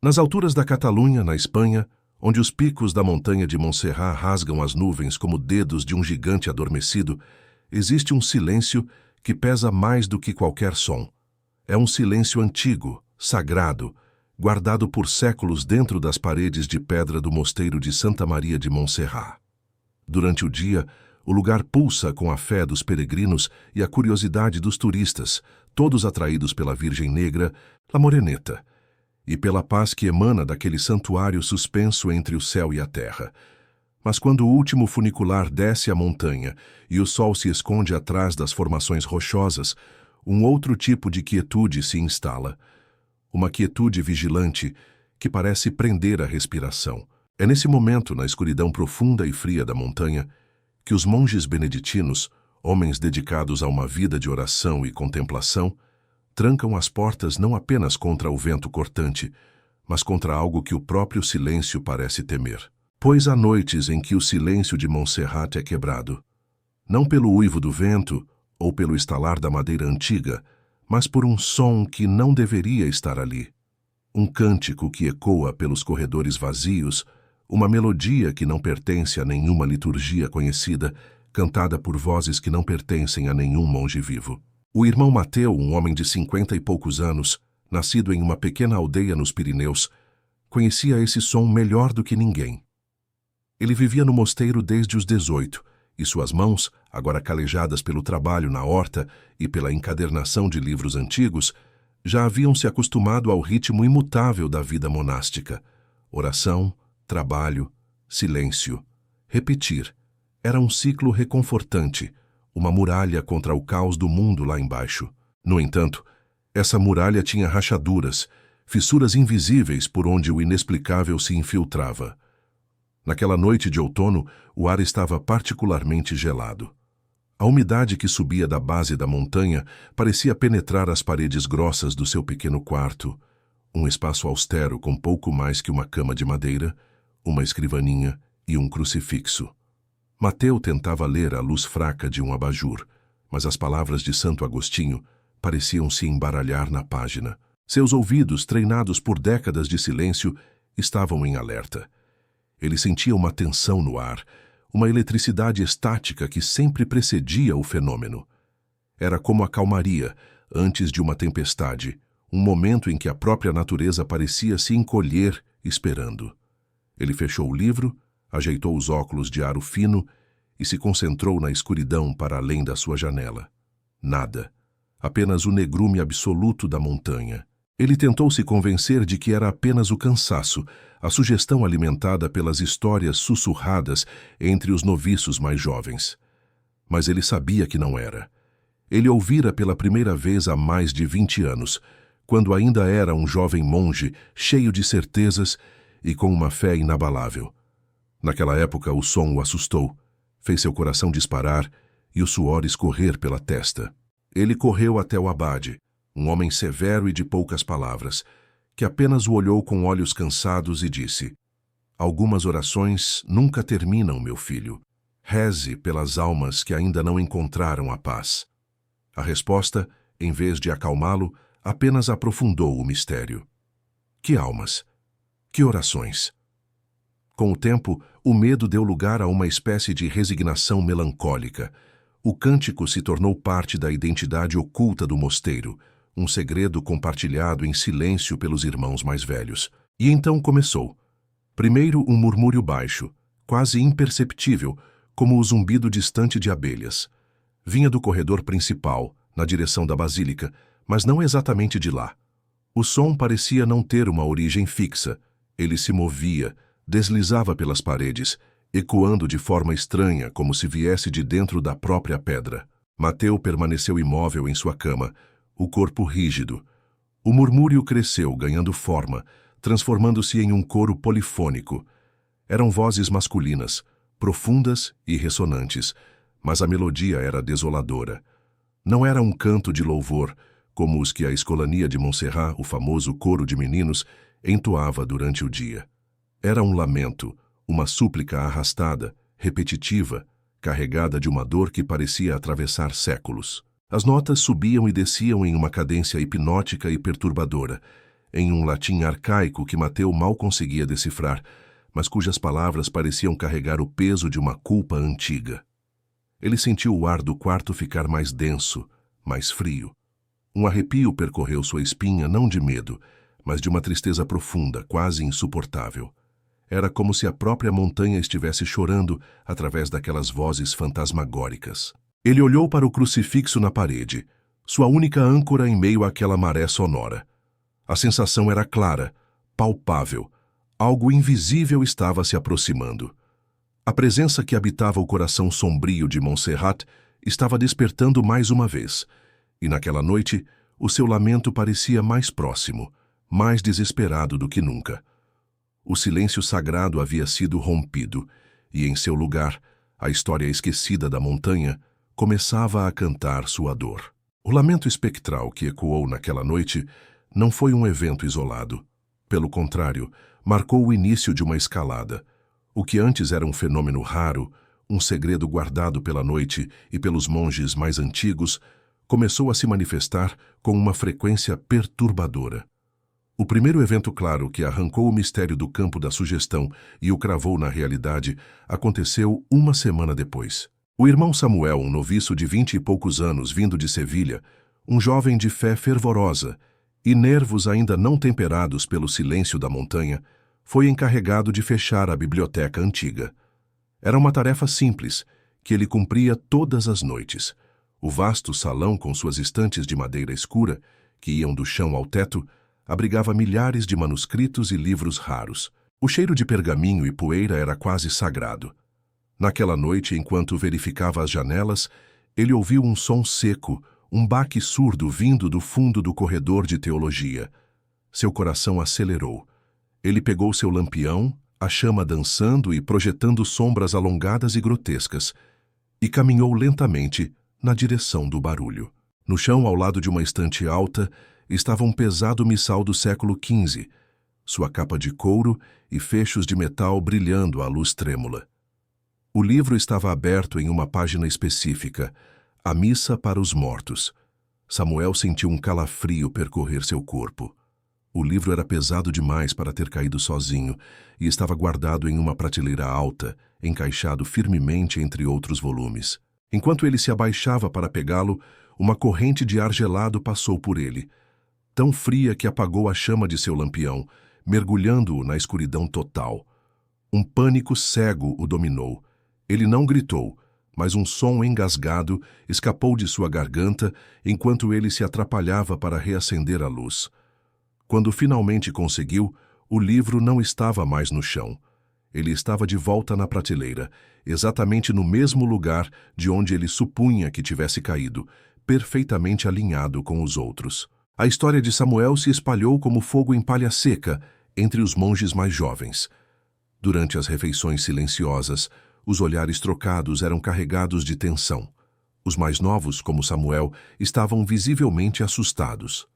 Nas alturas da Catalunha, na Espanha, onde os picos da montanha de Montserrat rasgam as nuvens como dedos de um gigante adormecido, existe um silêncio que pesa mais do que qualquer som. É um silêncio antigo, sagrado, guardado por séculos dentro das paredes de pedra do mosteiro de Santa Maria de Montserrat. Durante o dia, o lugar pulsa com a fé dos peregrinos e a curiosidade dos turistas, todos atraídos pela Virgem Negra, La Moreneta, e pela paz que emana daquele santuário suspenso entre o céu e a terra. Mas quando o último funicular desce a montanha e o sol se esconde atrás das formações rochosas, um outro tipo de quietude se instala. Uma quietude vigilante que parece prender a respiração. É nesse momento, na escuridão profunda e fria da montanha, que os monges beneditinos, homens dedicados a uma vida de oração e contemplação, trancam as portas não apenas contra o vento cortante, mas contra algo que o próprio silêncio parece temer. Pois há noites em que o silêncio de Montserrat é quebrado, não pelo uivo do vento ou pelo estalar da madeira antiga, mas por um som que não deveria estar ali. Um cântico que ecoa pelos corredores vazios, uma melodia que não pertence a nenhuma liturgia conhecida, cantada por vozes que não pertencem a nenhum monge vivo. O irmão Mateu, um homem de 50 e poucos anos, nascido em uma pequena aldeia nos Pirineus, conhecia esse som melhor do que ninguém. Ele vivia no mosteiro desde os 18, e suas mãos, agora calejadas pelo trabalho na horta e pela encadernação de livros antigos, já haviam se acostumado ao ritmo imutável da vida monástica. Oração, trabalho, silêncio, repetir. Era um ciclo reconfortante, uma muralha contra o caos do mundo lá embaixo. No entanto, essa muralha tinha rachaduras, fissuras invisíveis por onde o inexplicável se infiltrava. Naquela noite de outono, o ar estava particularmente gelado. A umidade que subia da base da montanha parecia penetrar as paredes grossas do seu pequeno quarto, um espaço austero com pouco mais que uma cama de madeira, uma escrivaninha e um crucifixo. Mateu tentava ler à luz fraca de um abajur, mas as palavras de Santo Agostinho pareciam se embaralhar na página. Seus ouvidos, treinados por décadas de silêncio, estavam em alerta. Ele sentia uma tensão no ar, uma eletricidade estática que sempre precedia o fenômeno. Era como a calmaria, antes de uma tempestade, um momento em que a própria natureza parecia se encolher, esperando. Ele fechou o livro, ajeitou os óculos de aro fino e se concentrou na escuridão para além da sua janela. Nada. Apenas o negrume absoluto da montanha. Ele tentou se convencer de que era apenas o cansaço, a sugestão alimentada pelas histórias sussurradas entre os noviços mais jovens. Mas ele sabia que não era. Ele ouvira pela primeira vez há mais de 20 anos, quando ainda era um jovem monge, cheio de certezas e com uma fé inabalável. Naquela época o som o assustou, fez seu coração disparar e o suor escorrer pela testa. Ele correu até o abade, um homem severo e de poucas palavras, que apenas o olhou com olhos cansados e disse: "Algumas orações nunca terminam, meu filho. Reze pelas almas que ainda não encontraram a paz." A resposta, em vez de acalmá-lo, apenas aprofundou o mistério. Que almas? Que orações? Com o tempo, o medo deu lugar a uma espécie de resignação melancólica. O cântico se tornou parte da identidade oculta do mosteiro, um segredo compartilhado em silêncio pelos irmãos mais velhos. E então começou. Primeiro um murmúrio baixo, quase imperceptível, como o zumbido distante de abelhas. Vinha do corredor principal, na direção da basílica, mas não exatamente de lá. O som parecia não ter uma origem fixa. Ele se movia, deslizava pelas paredes, ecoando de forma estranha, como se viesse de dentro da própria pedra. Mateu permaneceu imóvel em sua cama, o corpo rígido. O murmúrio cresceu, ganhando forma, transformando-se em um coro polifônico. Eram vozes masculinas, profundas e ressonantes, mas a melodia era desoladora. Não era um canto de louvor, como os que a Escolania de Montserrat, o famoso coro de meninos, entoava durante o dia. Era um lamento, uma súplica arrastada, repetitiva, carregada de uma dor que parecia atravessar séculos. As notas subiam e desciam em uma cadência hipnótica e perturbadora, em um latim arcaico que Mateu mal conseguia decifrar, mas cujas palavras pareciam carregar o peso de uma culpa antiga. Ele sentiu o ar do quarto ficar mais denso, mais frio. Um arrepio percorreu sua espinha não de medo, mas de uma tristeza profunda, quase insuportável. Era como se a própria montanha estivesse chorando através daquelas vozes fantasmagóricas. Ele olhou para o crucifixo na parede, sua única âncora em meio àquela maré sonora. A sensação era clara, palpável. Algo invisível estava se aproximando. A presença que habitava o coração sombrio de Montserrat estava despertando mais uma vez, e naquela noite o seu lamento parecia mais próximo, mais desesperado do que nunca. O silêncio sagrado havia sido rompido, e em seu lugar, a história esquecida da montanha começava a cantar sua dor. O lamento espectral que ecoou naquela noite não foi um evento isolado. Pelo contrário, marcou o início de uma escalada. O que antes era um fenômeno raro, um segredo guardado pela noite e pelos monges mais antigos, começou a se manifestar com uma frequência perturbadora. O primeiro evento claro que arrancou o mistério do campo da sugestão e o cravou na realidade aconteceu uma semana depois. O irmão Samuel, um noviço de 20 e poucos anos vindo de Sevilha, um jovem de fé fervorosa e nervos ainda não temperados pelo silêncio da montanha, foi encarregado de fechar a biblioteca antiga. Era uma tarefa simples, que ele cumpria todas as noites. O vasto salão com suas estantes de madeira escura, que iam do chão ao teto, abrigava milhares de manuscritos e livros raros. O cheiro de pergaminho e poeira era quase sagrado. Naquela noite, enquanto verificava as janelas, ele ouviu um som seco, um baque surdo vindo do fundo do corredor de teologia. Seu coração acelerou. Ele pegou seu lampião, a chama dançando e projetando sombras alongadas e grotescas, e caminhou lentamente na direção do barulho. No chão, ao lado de uma estante alta, estava um pesado missal do século XV, sua capa de couro e fechos de metal brilhando à luz trêmula. O livro estava aberto em uma página específica, a Missa para os Mortos. Samuel sentiu um calafrio percorrer seu corpo. O livro era pesado demais para ter caído sozinho e estava guardado em uma prateleira alta, encaixado firmemente entre outros volumes. Enquanto ele se abaixava para pegá-lo, uma corrente de ar gelado passou por ele, tão fria que apagou a chama de seu lampião, mergulhando-o na escuridão total. Um pânico cego o dominou. Ele não gritou, mas um som engasgado escapou de sua garganta enquanto ele se atrapalhava para reacender a luz. Quando finalmente conseguiu, o livro não estava mais no chão. Ele estava de volta na prateleira, exatamente no mesmo lugar de onde ele supunha que tivesse caído, perfeitamente alinhado com os outros. A história de Samuel se espalhou como fogo em palha seca entre os monges mais jovens. Durante as refeições silenciosas, os olhares trocados eram carregados de tensão. Os mais novos, como Samuel, estavam visivelmente assustados.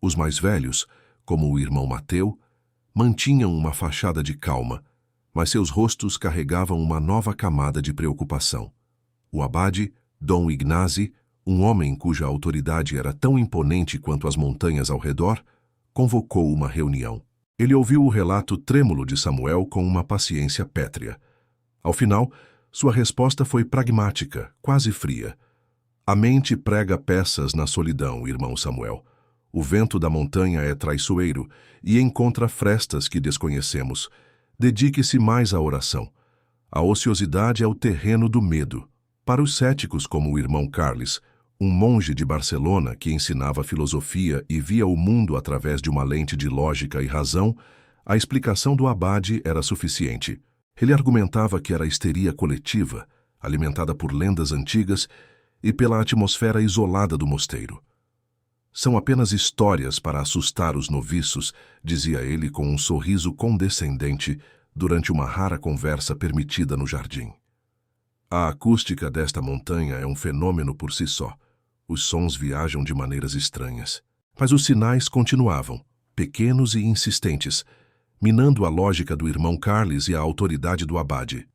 Os mais velhos, como o irmão Mateu, mantinham uma fachada de calma, mas seus rostos carregavam uma nova camada de preocupação. O abade, Dom Ignasi, um homem cuja autoridade era tão imponente quanto as montanhas ao redor, convocou uma reunião. Ele ouviu o relato trêmulo de Samuel com uma paciência pétrea. Ao final, sua resposta foi pragmática, quase fria. A mente prega peças na solidão, irmão Samuel. O vento da montanha é traiçoeiro e encontra frestas que desconhecemos. Dedique-se mais à oração. A ociosidade é o terreno do medo. Para os céticos como o irmão Carles, um monge de Barcelona que ensinava filosofia e via o mundo através de uma lente de lógica e razão, a explicação do abade era suficiente. Ele argumentava que era histeria coletiva, alimentada por lendas antigas e pela atmosfera isolada do mosteiro. São apenas histórias para assustar os noviços, dizia ele com um sorriso condescendente durante uma rara conversa permitida no jardim. A acústica desta montanha é um fenômeno por si só. Os sons viajam de maneiras estranhas. Mas os sinais continuavam, pequenos e insistentes, minando a lógica do irmão Carles e a autoridade do abade.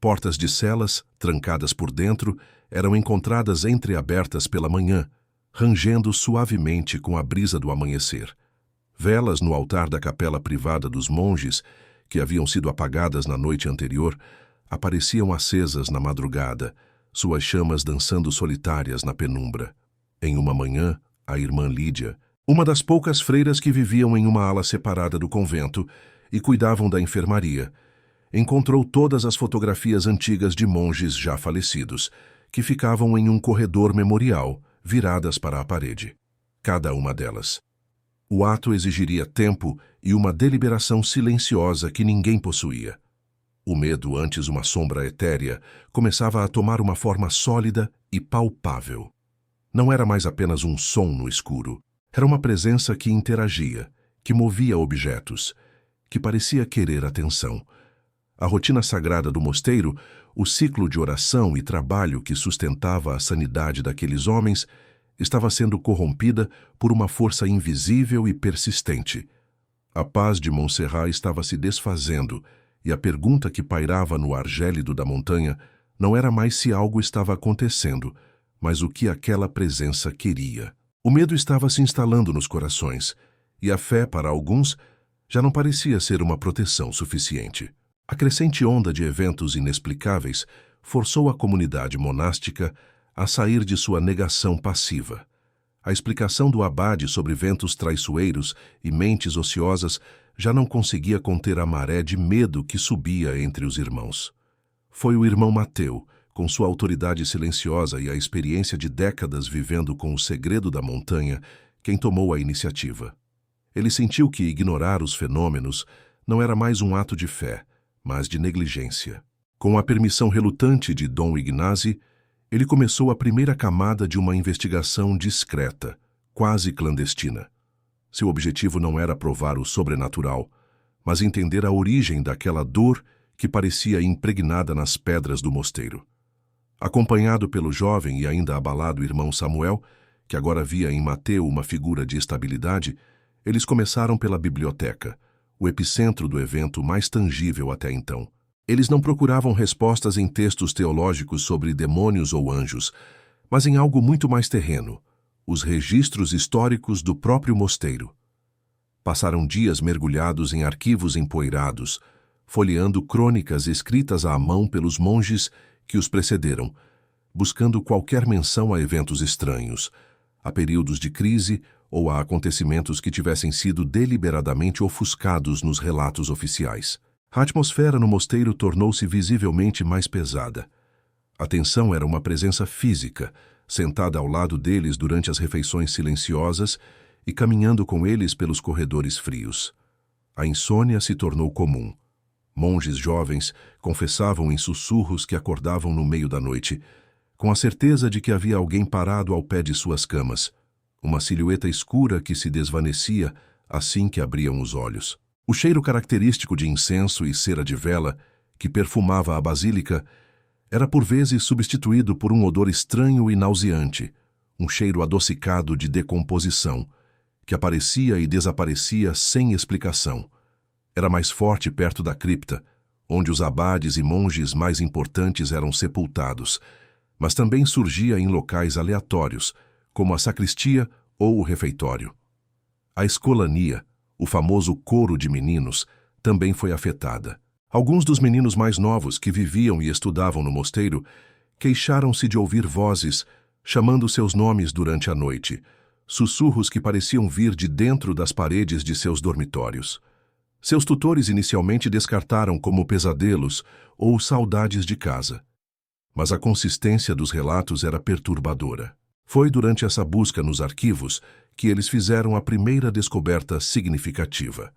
Portas de celas, trancadas por dentro, eram encontradas entreabertas pela manhã, rangendo suavemente com a brisa do amanhecer. Velas no altar da capela privada dos monges, que haviam sido apagadas na noite anterior, apareciam acesas na madrugada, suas chamas dançando solitárias na penumbra. Em uma manhã, a irmã Lídia, uma das poucas freiras que viviam em uma ala separada do convento e cuidavam da enfermaria, encontrou todas as fotografias antigas de monges já falecidos, que ficavam em um corredor memorial, viradas para a parede. Cada uma delas. O ato exigiria tempo e uma deliberação silenciosa que ninguém possuía. O medo, antes uma sombra etérea, começava a tomar uma forma sólida e palpável. Não era mais apenas um som no escuro. Era uma presença que interagia, que movia objetos, que parecia querer atenção. A rotina sagrada do mosteiro, o ciclo de oração e trabalho que sustentava a sanidade daqueles homens, estava sendo corrompida por uma força invisível e persistente. A paz de Montserrat estava se desfazendo, e a pergunta que pairava no ar gélido da montanha não era mais se algo estava acontecendo, mas o que aquela presença queria. O medo estava se instalando nos corações, e a fé, para alguns, já não parecia ser uma proteção suficiente. A crescente onda de eventos inexplicáveis forçou a comunidade monástica a sair de sua negação passiva. A explicação do abade sobre ventos traiçoeiros e mentes ociosas já não conseguia conter a maré de medo que subia entre os irmãos. Foi o irmão Mateu, com sua autoridade silenciosa e a experiência de décadas vivendo com o segredo da montanha, quem tomou a iniciativa. Ele sentiu que ignorar os fenômenos não era mais um ato de fé, mas de negligência. Com a permissão relutante de Dom Ignasi, ele começou a primeira camada de uma investigação discreta, quase clandestina. Seu objetivo não era provar o sobrenatural, mas entender a origem daquela dor que parecia impregnada nas pedras do mosteiro. Acompanhado pelo jovem e ainda abalado irmão Samuel, que agora via em Mateu uma figura de estabilidade, eles começaram pela biblioteca, o epicentro do evento mais tangível até então. Eles não procuravam respostas em textos teológicos sobre demônios ou anjos, mas em algo muito mais terreno, os registros históricos do próprio mosteiro. Passaram dias mergulhados em arquivos empoeirados, folheando crônicas escritas à mão pelos monges que os precederam, buscando qualquer menção a eventos estranhos, a períodos de crise ou a acontecimentos que tivessem sido deliberadamente ofuscados nos relatos oficiais. A atmosfera no mosteiro tornou-se visivelmente mais pesada. A tensão era uma presença física, sentada ao lado deles durante as refeições silenciosas e caminhando com eles pelos corredores frios. A insônia se tornou comum. Monges jovens confessavam em sussurros que acordavam no meio da noite, com a certeza de que havia alguém parado ao pé de suas camas, uma silhueta escura que se desvanecia assim que abriam os olhos. O cheiro característico de incenso e cera de vela, que perfumava a basílica, era por vezes substituído por um odor estranho e nauseante, um cheiro adocicado de decomposição, que aparecia e desaparecia sem explicação. Era mais forte perto da cripta, onde os abades e monges mais importantes eram sepultados, mas também surgia em locais aleatórios, como a sacristia ou o refeitório. A escolania, o famoso coro de meninos, também foi afetada. Alguns dos meninos mais novos que viviam e estudavam no mosteiro queixaram-se de ouvir vozes chamando seus nomes durante a noite, sussurros que pareciam vir de dentro das paredes de seus dormitórios. Seus tutores inicialmente descartaram como pesadelos ou saudades de casa, mas a consistência dos relatos era perturbadora. Foi durante essa busca nos arquivos que eles fizeram a primeira descoberta significativa.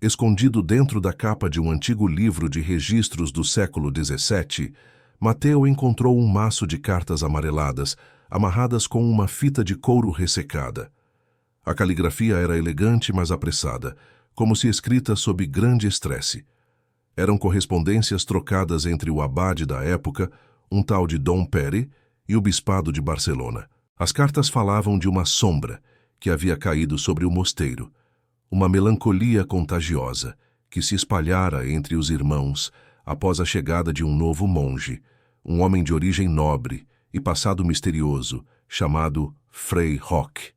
Escondido dentro da capa de um antigo livro de registros do século XVII, Mateu encontrou um maço de cartas amareladas, amarradas com uma fita de couro ressecada. A caligrafia era elegante, mas apressada, como se escrita sob grande estresse. Eram correspondências trocadas entre o abade da época, um tal de Dom Pere, e o bispado de Barcelona. As cartas falavam de uma sombra que havia caído sobre o mosteiro, uma melancolia contagiosa que se espalhara entre os irmãos após a chegada de um novo monge, um homem de origem nobre e passado misterioso, chamado Frei Roque.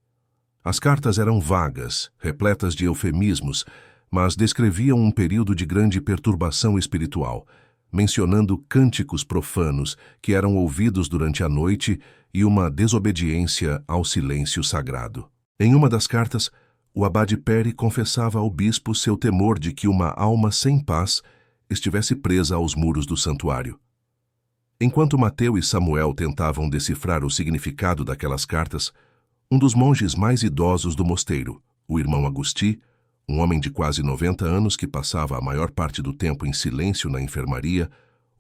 As cartas eram vagas, repletas de eufemismos, mas descreviam um período de grande perturbação espiritual, mencionando cânticos profanos que eram ouvidos durante a noite e uma desobediência ao silêncio sagrado. Em uma das cartas, o abade Perry confessava ao bispo seu temor de que uma alma sem paz estivesse presa aos muros do santuário. Enquanto Mateu e Samuel tentavam decifrar o significado daquelas cartas, um dos monges mais idosos do mosteiro, o irmão Agusti, um homem de quase 90 anos que passava a maior parte do tempo em silêncio na enfermaria,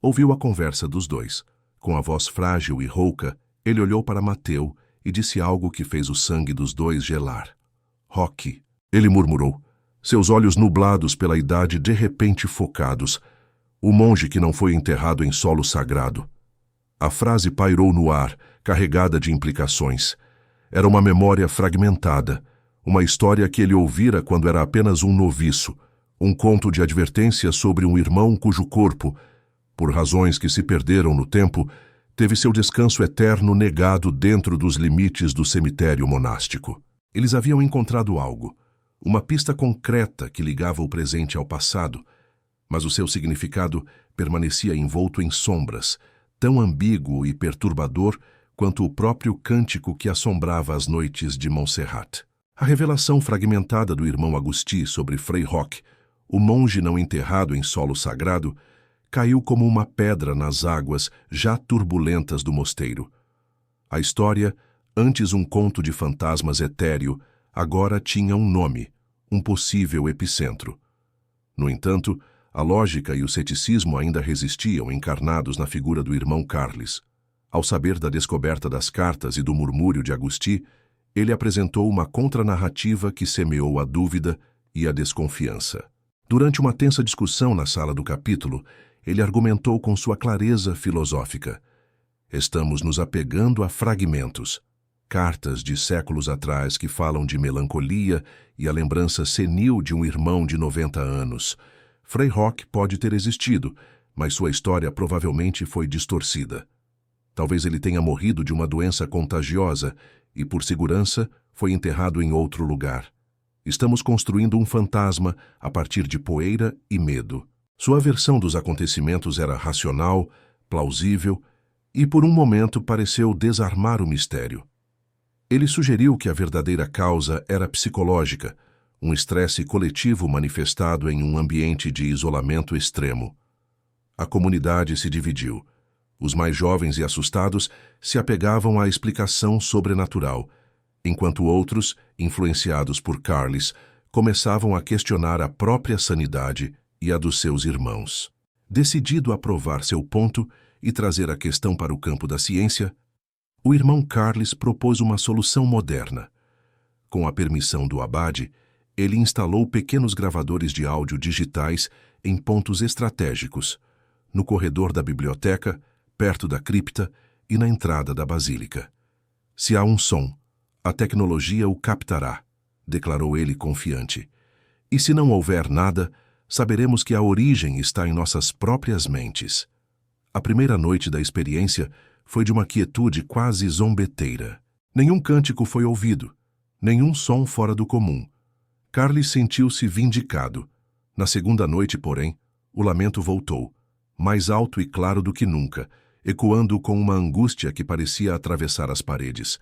ouviu a conversa dos dois. Com a voz frágil e rouca, ele olhou para Mateu e disse algo que fez o sangue dos dois gelar. Roque, ele murmurou, seus olhos nublados pela idade de repente focados. O monge que não foi enterrado em solo sagrado. A frase pairou no ar, carregada de implicações. Era uma memória fragmentada, uma história que ele ouvira quando era apenas um noviço, um conto de advertência sobre um irmão cujo corpo, por razões que se perderam no tempo, teve seu descanso eterno negado dentro dos limites do cemitério monástico. Eles haviam encontrado algo, uma pista concreta que ligava o presente ao passado, mas o seu significado permanecia envolto em sombras, tão ambíguo e perturbador quanto o próprio cântico que assombrava as noites de Montserrat. A revelação fragmentada do irmão Agusti sobre Frei Roque, o monge não enterrado em solo sagrado, caiu como uma pedra nas águas já turbulentas do mosteiro. A história, antes um conto de fantasmas etéreo, agora tinha um nome, um possível epicentro. No entanto, a lógica e o ceticismo ainda resistiam encarnados na figura do irmão Carles. Ao saber da descoberta das cartas e do murmúrio de Agusti, ele apresentou uma contranarrativa que semeou a dúvida e a desconfiança. Durante uma tensa discussão na sala do capítulo, ele argumentou com sua clareza filosófica. Estamos nos apegando a fragmentos. Cartas de séculos atrás que falam de melancolia e a lembrança senil de um irmão de 90 anos. Frei Roque pode ter existido, mas sua história provavelmente foi distorcida. Talvez ele tenha morrido de uma doença contagiosa e, por segurança, foi enterrado em outro lugar. Estamos construindo um fantasma a partir de poeira e medo. Sua versão dos acontecimentos era racional, plausível e, por um momento, pareceu desarmar o mistério. Ele sugeriu que a verdadeira causa era psicológica, um estresse coletivo manifestado em um ambiente de isolamento extremo. A comunidade se dividiu. Os mais jovens e assustados se apegavam à explicação sobrenatural, enquanto outros, influenciados por Carles, começavam a questionar a própria sanidade e a dos seus irmãos. Decidido a provar seu ponto e trazer a questão para o campo da ciência, o irmão Carles propôs uma solução moderna. Com a permissão do abade, ele instalou pequenos gravadores de áudio digitais em pontos estratégicos, no corredor da biblioteca, perto da cripta e na entrada da basílica. Se há um som, a tecnologia o captará, declarou ele confiante. E se não houver nada, saberemos que a origem está em nossas próprias mentes. A primeira noite da experiência foi de uma quietude quase zombeteira. Nenhum cântico foi ouvido, nenhum som fora do comum. Carles sentiu-se vindicado. Na segunda noite, porém, o lamento voltou, mais alto e claro do que nunca, ecoando com uma angústia que parecia atravessar as paredes.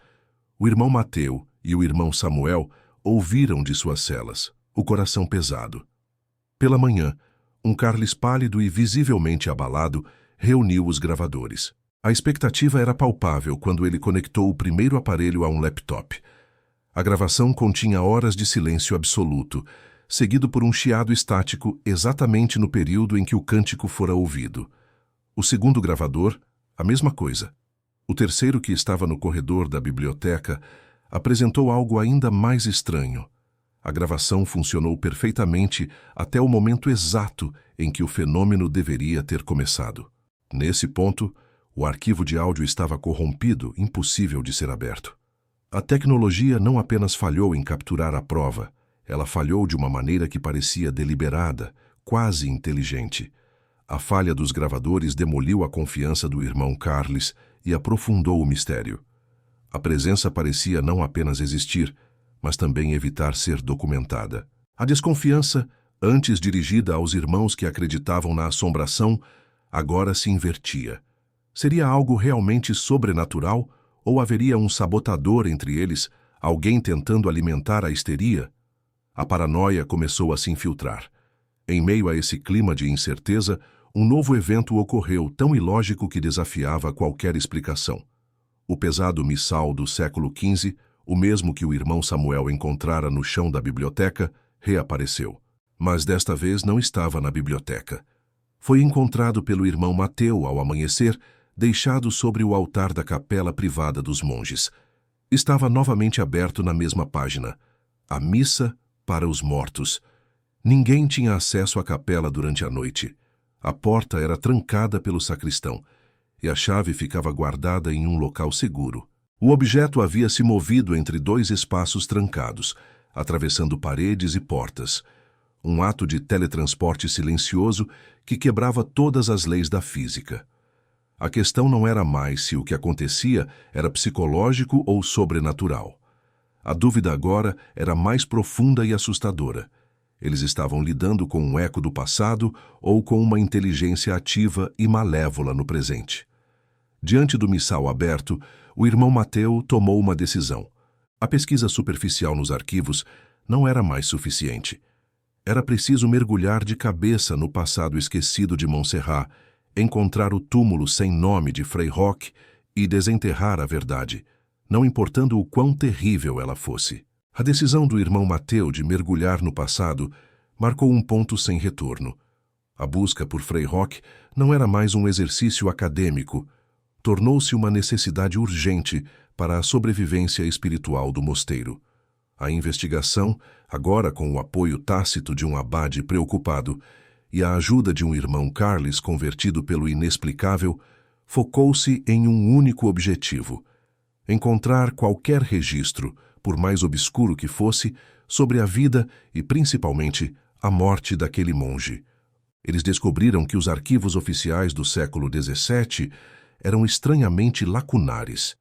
O irmão Mateu e o irmão Samuel ouviram de suas celas, o coração pesado. Pela manhã, um Carles pálido e visivelmente abalado reuniu os gravadores. A expectativa era palpável quando ele conectou o primeiro aparelho a um laptop. A gravação continha horas de silêncio absoluto, seguido por um chiado estático exatamente no período em que o cântico fora ouvido. O segundo gravador, a mesma coisa. O terceiro, que estava no corredor da biblioteca, apresentou algo ainda mais estranho. A gravação funcionou perfeitamente até o momento exato em que o fenômeno deveria ter começado. Nesse ponto, o arquivo de áudio estava corrompido, impossível de ser aberto. A tecnologia não apenas falhou em capturar a prova, ela falhou de uma maneira que parecia deliberada, quase inteligente. A falha dos gravadores demoliu a confiança do irmão Carles e aprofundou o mistério. A presença parecia não apenas existir, mas também evitar ser documentada. A desconfiança, antes dirigida aos irmãos que acreditavam na assombração, agora se invertia. Seria algo realmente sobrenatural ou haveria um sabotador entre eles, alguém tentando alimentar a histeria? A paranoia começou a se infiltrar. Em meio a esse clima de incerteza, um novo evento ocorreu tão ilógico que desafiava qualquer explicação. O pesado missal do século XV, o mesmo que o irmão Samuel encontrara no chão da biblioteca, reapareceu. Mas desta vez não estava na biblioteca. Foi encontrado pelo irmão Mateu ao amanhecer, deixado sobre o altar da capela privada dos monges. Estava novamente aberto na mesma página. A missa para os mortos. Ninguém tinha acesso à capela durante a noite. A porta era trancada pelo sacristão, e a chave ficava guardada em um local seguro. O objeto havia se movido entre dois espaços trancados, atravessando paredes e portas. Um ato de teletransporte silencioso que quebrava todas as leis da física. A questão não era mais se o que acontecia era psicológico ou sobrenatural. A dúvida agora era mais profunda e assustadora. Eles estavam lidando com um eco do passado ou com uma inteligência ativa e malévola no presente. Diante do missal aberto, o irmão Mateu tomou uma decisão. A pesquisa superficial nos arquivos não era mais suficiente. Era preciso mergulhar de cabeça no passado esquecido de Montserrat, encontrar o túmulo sem nome de Frei Roque e desenterrar a verdade, não importando o quão terrível ela fosse. A decisão do irmão Mateu de mergulhar no passado marcou um ponto sem retorno. A busca por Frei Roque não era mais um exercício acadêmico, tornou-se uma necessidade urgente para a sobrevivência espiritual do mosteiro. A investigação, agora com o apoio tácito de um abade preocupado e a ajuda de um irmão Carles convertido pelo inexplicável, focou-se em um único objetivo: encontrar qualquer registro, por mais obscuro que fosse, sobre a vida e, principalmente, a morte daquele monge. Eles descobriram que os arquivos oficiais do século XVII eram estranhamente lacunares.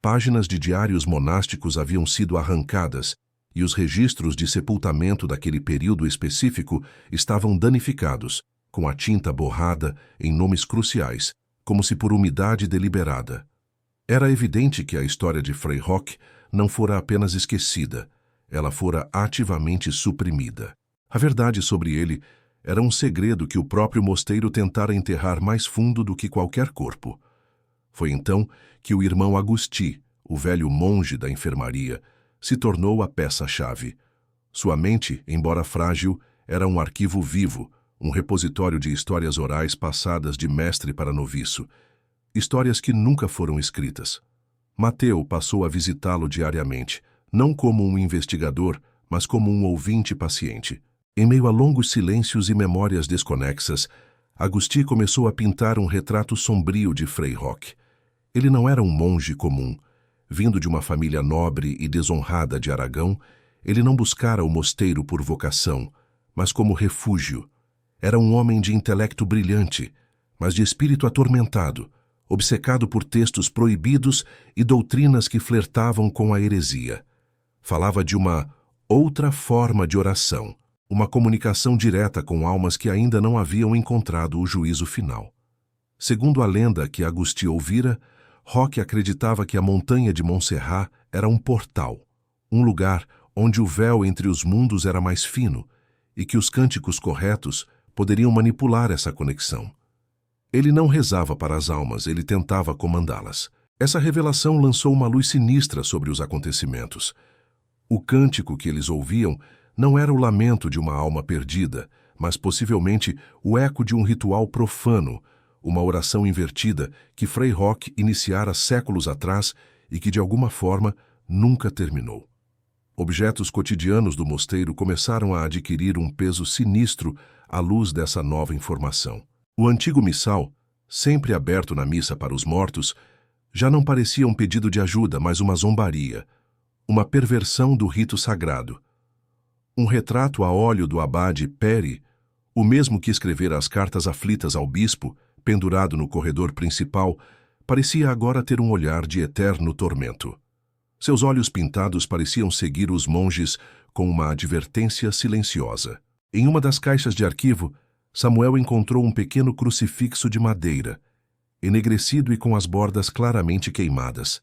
Páginas de diários monásticos haviam sido arrancadas e os registros de sepultamento daquele período específico estavam danificados, com a tinta borrada em nomes cruciais, como se por umidade deliberada. Era evidente que a história de Frei Roque não fora apenas esquecida, ela fora ativamente suprimida. A verdade sobre ele era um segredo que o próprio mosteiro tentara enterrar mais fundo do que qualquer corpo. Foi então que o irmão Agustí, o velho monge da enfermaria, se tornou a peça-chave. Sua mente, embora frágil, era um arquivo vivo, um repositório de histórias orais passadas de mestre para noviço, histórias que nunca foram escritas. Mateu passou a visitá-lo diariamente, não como um investigador, mas como um ouvinte paciente. Em meio a longos silêncios e memórias desconexas, Agustí começou a pintar um retrato sombrio de Frei Roque. Ele não era um monge comum. Vindo de uma família nobre e desonrada de Aragão, ele não buscara o mosteiro por vocação, mas como refúgio. Era um homem de intelecto brilhante, mas de espírito atormentado, obcecado por textos proibidos e doutrinas que flertavam com a heresia. Falava de uma outra forma de oração, uma comunicação direta com almas que ainda não haviam encontrado o juízo final. Segundo a lenda que Agustí ouvira, Roque acreditava que a montanha de Montserrat era um portal, um lugar onde o véu entre os mundos era mais fino e que os cânticos corretos poderiam manipular essa conexão. Ele não rezava para as almas, ele tentava comandá-las. Essa revelação lançou uma luz sinistra sobre os acontecimentos. O cântico que eles ouviam não era o lamento de uma alma perdida, mas possivelmente o eco de um ritual profano, uma oração invertida que Frei Roque iniciara séculos atrás e que, de alguma forma, nunca terminou. Objetos cotidianos do mosteiro começaram a adquirir um peso sinistro à luz dessa nova informação. O antigo missal, sempre aberto na missa para os mortos, já não parecia um pedido de ajuda, mas uma zombaria, uma perversão do rito sagrado. Um retrato a óleo do abade Peri, o mesmo que escrevera as cartas aflitas ao bispo, pendurado no corredor principal, parecia agora ter um olhar de eterno tormento. Seus olhos pintados pareciam seguir os monges com uma advertência silenciosa. Em uma das caixas de arquivo, Samuel encontrou um pequeno crucifixo de madeira, enegrecido e com as bordas claramente queimadas.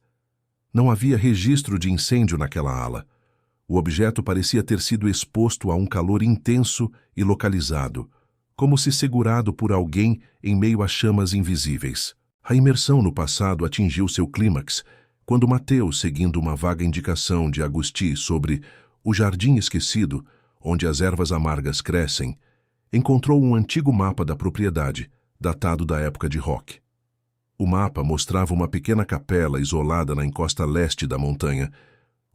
Não havia registro de incêndio naquela ala. O objeto parecia ter sido exposto a um calor intenso e localizado, como se segurado por alguém em meio a chamas invisíveis. A imersão no passado atingiu seu clímax quando Mateus, seguindo uma vaga indicação de Agusti sobre o jardim esquecido, onde as ervas amargas crescem, encontrou um antigo mapa da propriedade, datado da época de Roque. O mapa mostrava uma pequena capela isolada na encosta leste da montanha,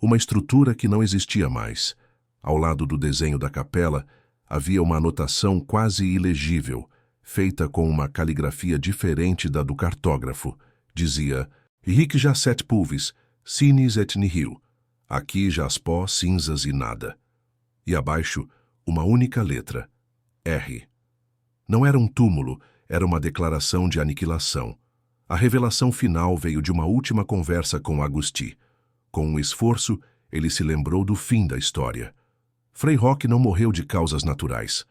uma estrutura que não existia mais. Ao lado do desenho da capela, havia uma anotação quase ilegível, feita com uma caligrafia diferente da do cartógrafo. Dizia: Hic jacet pulvis, sinis et nihil. Aqui jaz pó, cinzas e nada. E abaixo, uma única letra: R. Não era um túmulo, era uma declaração de aniquilação. A revelação final veio de uma última conversa com Agusti. Com um esforço, ele se lembrou do fim da história. Frei Roque não morreu de causas naturais.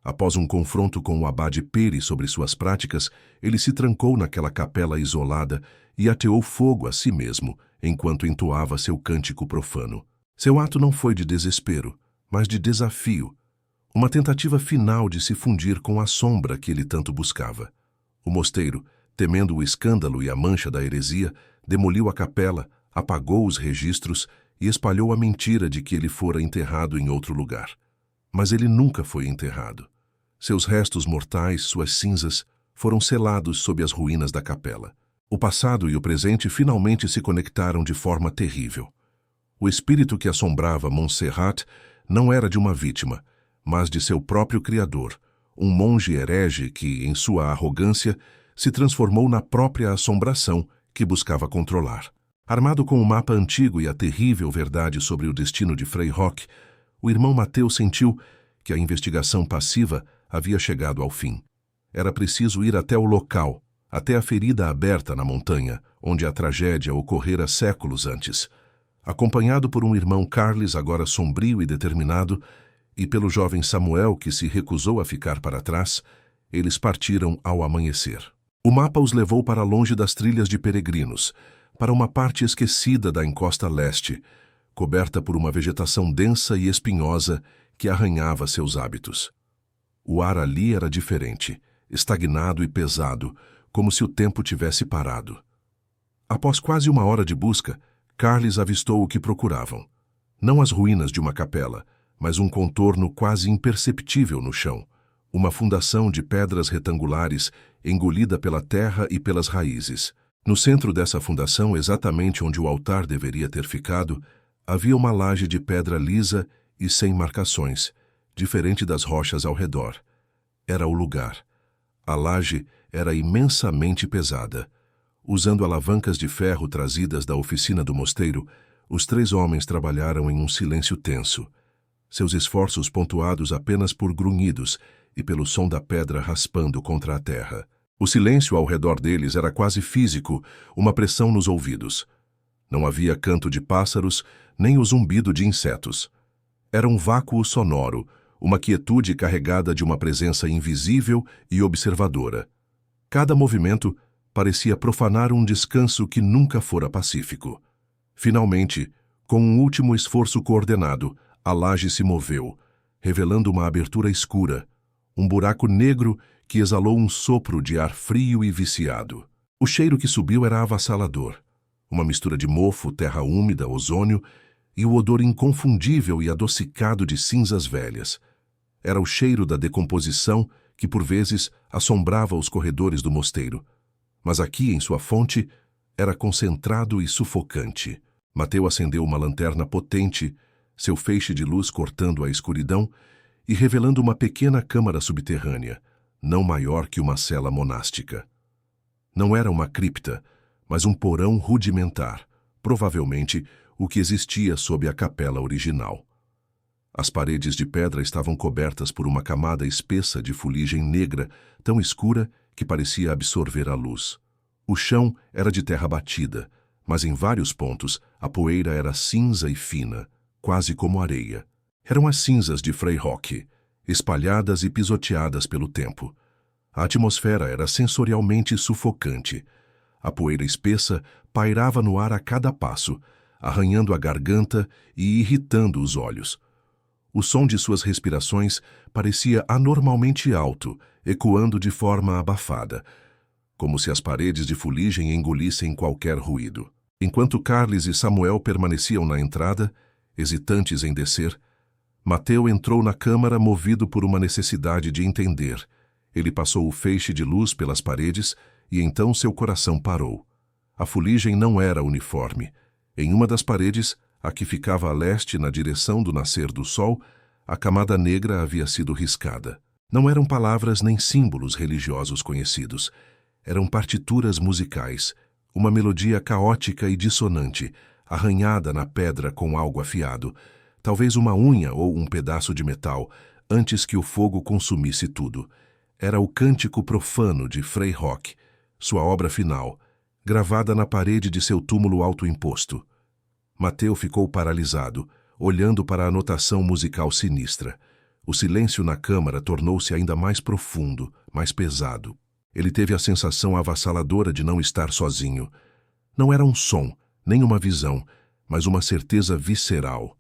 Após um confronto com o abade Peri sobre suas práticas, ele se trancou naquela capela isolada e ateou fogo a si mesmo, enquanto entoava seu cântico profano. Seu ato não foi de desespero, mas de desafio, uma tentativa final de se fundir com a sombra que ele tanto buscava. O mosteiro, temendo o escândalo e a mancha da heresia, demoliu a capela, apagou os registros e espalhou a mentira de que ele fora enterrado em outro lugar. Mas ele nunca foi enterrado. Seus restos mortais, suas cinzas, foram selados sob as ruínas da capela. O passado e o presente finalmente se conectaram de forma terrível. O espírito que assombrava Montserrat não era de uma vítima, mas de seu próprio criador, um monge herege que, em sua arrogância, se transformou na própria assombração que buscava controlar. Armado com o mapa antigo e a terrível verdade sobre o destino de Frei Roque, o irmão Mateus sentiu que a investigação passiva havia chegado ao fim. Era preciso ir até o local, até a ferida aberta na montanha, onde a tragédia ocorrera séculos antes. Acompanhado por um irmão Carles, agora sombrio e determinado, e pelo jovem Samuel, que se recusou a ficar para trás, eles partiram ao amanhecer. O mapa os levou para longe das trilhas de peregrinos, para uma parte esquecida da encosta leste, coberta por uma vegetação densa e espinhosa que arranhava seus hábitos. O ar ali era diferente, estagnado e pesado, como se o tempo tivesse parado. Após quase uma hora de busca, Carles avistou o que procuravam. Não as ruínas de uma capela, mas um contorno quase imperceptível no chão, uma fundação de pedras retangulares engolida pela terra e pelas raízes. No centro dessa fundação, exatamente onde o altar deveria ter ficado, havia uma laje de pedra lisa e sem marcações, diferente das rochas ao redor. Era o lugar. A laje era imensamente pesada. Usando alavancas de ferro trazidas da oficina do mosteiro, os 3 homens trabalharam em um silêncio tenso. Seus esforços pontuados apenas por grunhidos e pelo som da pedra raspando contra a terra. O silêncio ao redor deles era quase físico, uma pressão nos ouvidos. Não havia canto de pássaros, nem o zumbido de insetos. Era um vácuo sonoro, uma quietude carregada de uma presença invisível e observadora. Cada movimento parecia profanar um descanso que nunca fora pacífico. Finalmente, com um último esforço coordenado, a laje se moveu, revelando uma abertura escura, um buraco negro que exalou um sopro de ar frio e viciado. O cheiro que subiu era avassalador, uma mistura de mofo, terra úmida, ozônio e o odor inconfundível e adocicado de cinzas velhas. Era o cheiro da decomposição que, por vezes, assombrava os corredores do mosteiro. Mas aqui, em sua fonte, era concentrado e sufocante. Mateu acendeu uma lanterna potente, seu feixe de luz cortando a escuridão e revelando uma pequena câmara subterrânea, não maior que uma cela monástica. Não era uma cripta, mas um porão rudimentar, provavelmente o que existia sob a capela original. As paredes de pedra estavam cobertas por uma camada espessa de fuligem negra, tão escura que parecia absorver a luz. O chão era de terra batida, mas em vários pontos a poeira era cinza e fina, quase como areia. Eram as cinzas de Freyhawk, espalhadas e pisoteadas pelo tempo. A atmosfera era sensorialmente sufocante. A poeira espessa pairava no ar a cada passo, arranhando a garganta e irritando os olhos. O som de suas respirações parecia anormalmente alto, ecoando de forma abafada, como se as paredes de fuligem engolissem qualquer ruído. Enquanto Carles e Samuel permaneciam na entrada, hesitantes em descer, Mateu entrou na câmara movido por uma necessidade de entender. Ele passou o feixe de luz pelas paredes e então seu coração parou. A fuligem não era uniforme. Em uma das paredes, a que ficava a leste na direção do nascer do sol, a camada negra havia sido riscada. Não eram palavras nem símbolos religiosos conhecidos. Eram partituras musicais, uma melodia caótica e dissonante, arranhada na pedra com algo afiado, talvez uma unha ou um pedaço de metal, antes que o fogo consumisse tudo. Era o cântico profano de Freyhawk, sua obra final, gravada na parede de seu túmulo autoimposto. Mateu ficou paralisado, olhando para a notação musical sinistra. O silêncio na câmara tornou-se ainda mais profundo, mais pesado. Ele teve a sensação avassaladora de não estar sozinho. Não era um som, nem uma visão, mas uma certeza visceral.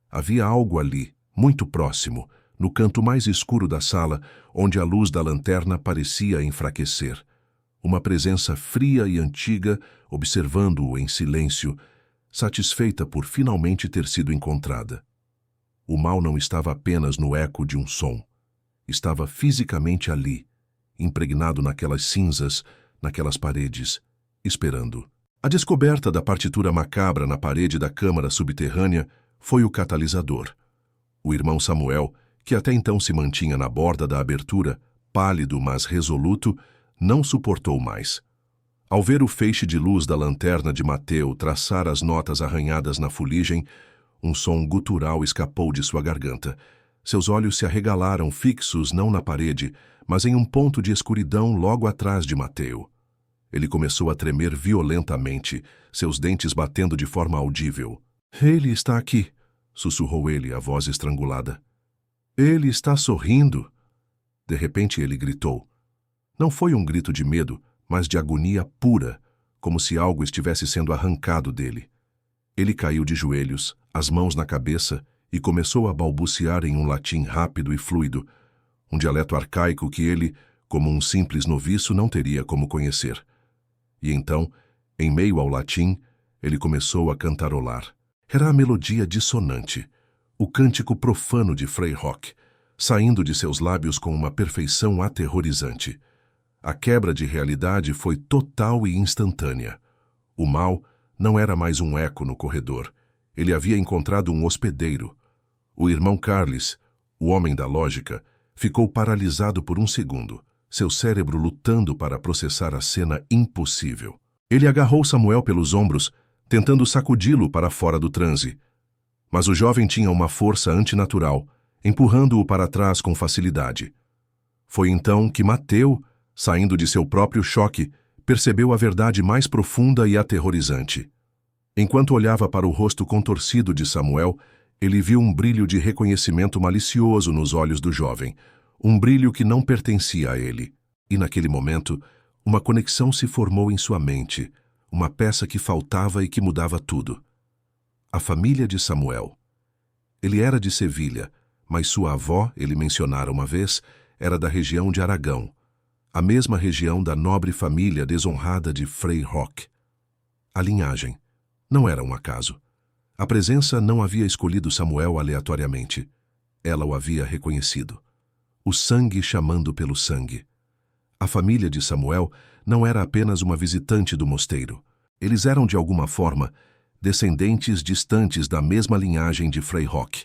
Havia algo ali, muito próximo, no canto mais escuro da sala, onde a luz da lanterna parecia enfraquecer. Uma presença fria e antiga, observando-o em silêncio, satisfeita por finalmente ter sido encontrada. O mal não estava apenas no eco de um som. Estava fisicamente ali, impregnado naquelas cinzas, naquelas paredes, esperando. A descoberta da partitura macabra na parede da câmara subterrânea foi o catalisador. O irmão Samuel, que até então se mantinha na borda da abertura, pálido mas resoluto, não suportou mais. Ao ver o feixe de luz da lanterna de Mateu traçar as notas arranhadas na fuligem, um som gutural escapou de sua garganta. Seus olhos se arregalaram fixos não na parede, mas em um ponto de escuridão logo atrás de Mateu. Ele começou a tremer violentamente, seus dentes batendo de forma audível. "Ele está aqui", sussurrou ele, a voz estrangulada. "Ele está sorrindo." De repente ele gritou. Não foi um grito de medo, mas de agonia pura, como se algo estivesse sendo arrancado dele. Ele caiu de joelhos, as mãos na cabeça, e começou a balbuciar em um latim rápido e fluido, um dialeto arcaico que ele, como um simples noviço, não teria como conhecer. E então, em meio ao latim, ele começou a cantarolar. Era a melodia dissonante, o cântico profano de Freyhawk, saindo de seus lábios com uma perfeição aterrorizante. A quebra de realidade foi total e instantânea. O mal não era mais um eco no corredor. Ele havia encontrado um hospedeiro. O irmão Carles, o homem da lógica, ficou paralisado por um segundo, seu cérebro lutando para processar a cena impossível. Ele agarrou Samuel pelos ombros, tentando sacudi-lo para fora do transe. Mas o jovem tinha uma força antinatural, empurrando-o para trás com facilidade. Foi então que Mateu, saindo de seu próprio choque, percebeu a verdade mais profunda e aterrorizante. Enquanto olhava para o rosto contorcido de Samuel, ele viu um brilho de reconhecimento malicioso nos olhos do jovem, um brilho que não pertencia a ele. E naquele momento, uma conexão se formou em sua mente, uma peça que faltava e que mudava tudo. A família de Samuel. Ele era de Sevilha, mas sua avó, ele mencionara uma vez, era da região de Aragão, a mesma região da nobre família desonrada de Freyhawk. A linhagem. Não era um acaso. A presença não havia escolhido Samuel aleatoriamente. Ela o havia reconhecido. O sangue chamando pelo sangue. A família de Samuel não era apenas uma visitante do mosteiro. Eles eram, de alguma forma, descendentes distantes da mesma linhagem de Freyhawk,